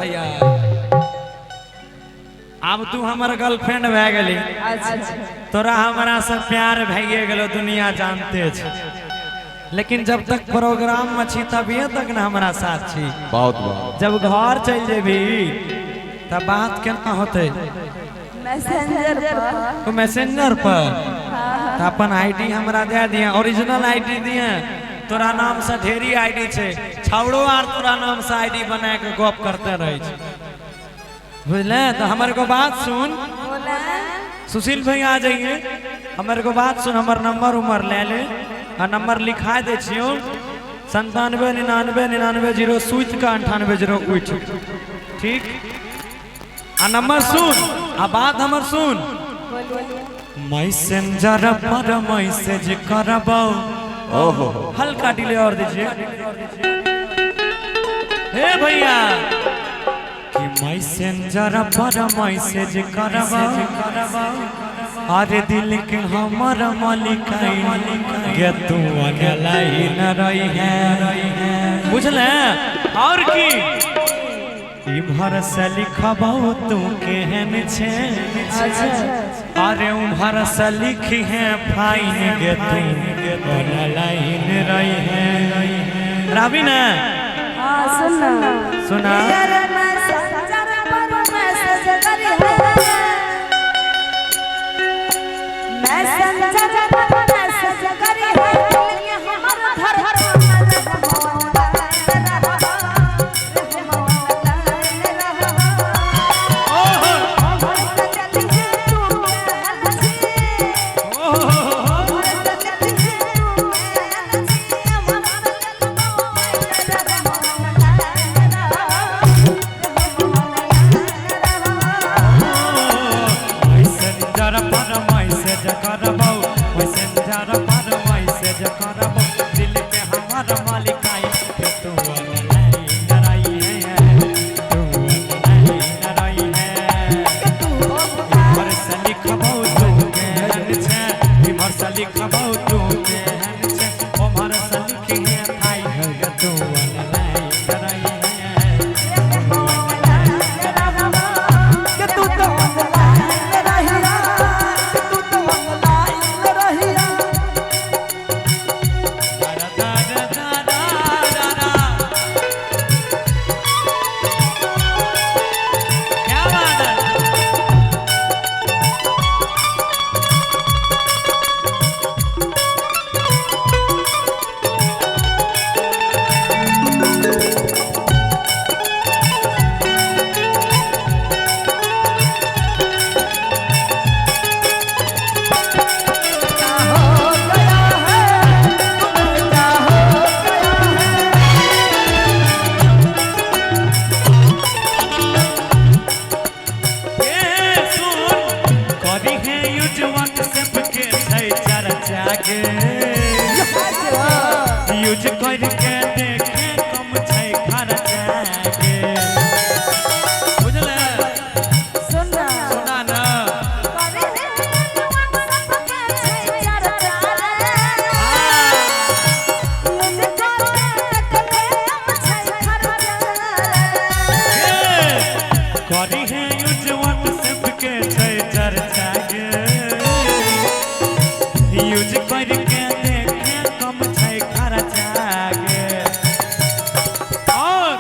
यार अब तू हमार गर्लफ्रेंड भै गेली। तोरा हमारा से प्यार भैये गेलो दुनिया जानते छ। लेकिन जब तक प्रोग्राम में छी तभी तक ना हमारा साथ छी। बहुत बहुत जब घर चल जेबी तब बात केना होते? मैसेंजर पर तो अपन आईडी हमरा दे दिया, ओरिजिनल आईडी दिए। तोरा नाम से ढेरी आईडी छे, छौड़ो आर तोरा नाम से आईडी बना के गप करते रहे छे, बुझले? तो हमारे को बात सुन, सुशील भाई आ जाइए। हमारे को बात सुन, हमार नंबर उमर ले ले और नंबर लिखा दे छियो 97 99 0 का 98 0 उठ। ठीक आ नंबर सुन, आ बात हमर सुन। मैसेंजर पर मैसेज करबो। ओहो हल्का डिले और दीजिए हे भैया कि मैसेंजर पर मैसेज करबो। अरे दिल के हमर मालिकाई गे तू अनलाई न रही है, बुझले? और की इमहर से लिखबो तू केहन छे, अरे उम्हर से लिखी है फाइन गे तू अनलाई न रही है। रावी ना सुना यूज करके देखे कम छै खर्चा के, बुझले? सुना ना करी है यूज व्हाट्सएप के छै चर्चा के, यूज करके देखे कम छै खर्चा के। और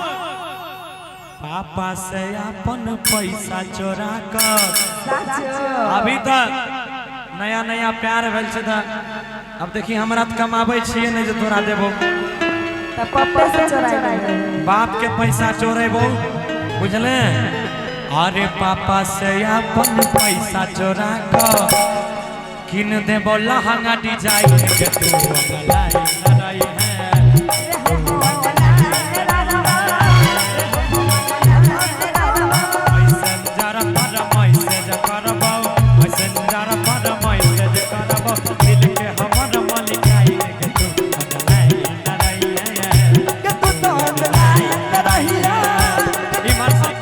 पापा से अपन पैसा चोरा कर अभी तक नया नया प्यार भेल छै त अब देखी हमरा त कमाबै छियै नहीं जे तोरा देबो, त पप्पे से चोराई बाप के पैसा चोरेबो, बुझले? अरे पापा से अपन पैसा चोरा कर किन देबो लहंगा डिजाइन के तू अनलाई न रही है। मैसेंजर पर मैसेज करबो, मैसेंजर पर मैसेज करबो, दिल के हमर मालिकाई के तू अनलाई न रही है, के तू तो अनलाई न रही है। इमर से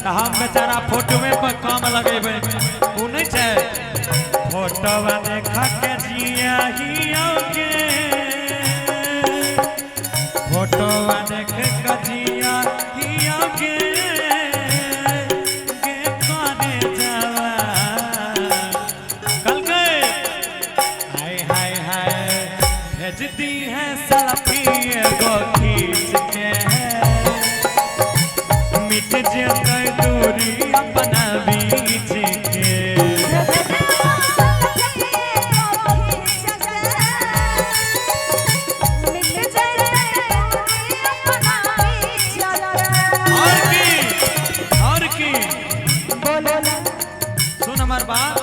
हम बेचारा फोटो में पर काम लगेबे उ नहीं छै फोटो देख के जिया हियो के फोटो देख के जिया हियो के कोने जावा कल के हाय हाय हाय भेजती है सेल्फी एगो खींच के मिट जाए दूरी अपना बीच के और की सुन हमार बात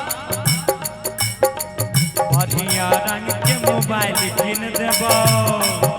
बढ़िया रंग के मोबाइल किन देबो